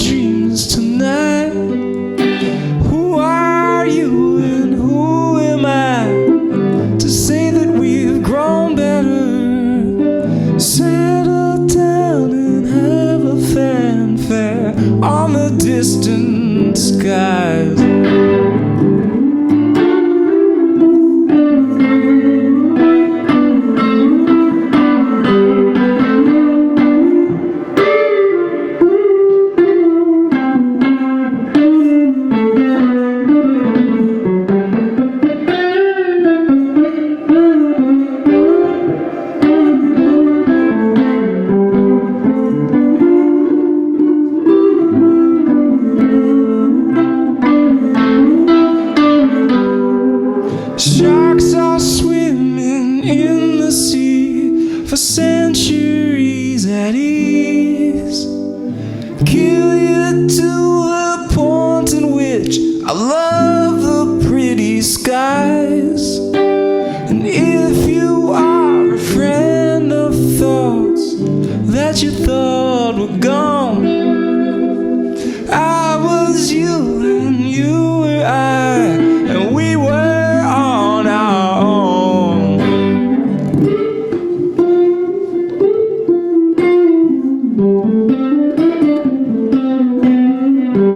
dreams tonight. Who are you and who am I to say that we've grown better? Settle down and have a fanfare on the distant skies. Sharks are swimming in the sea for centuries at ease. Kill you to a point in which I love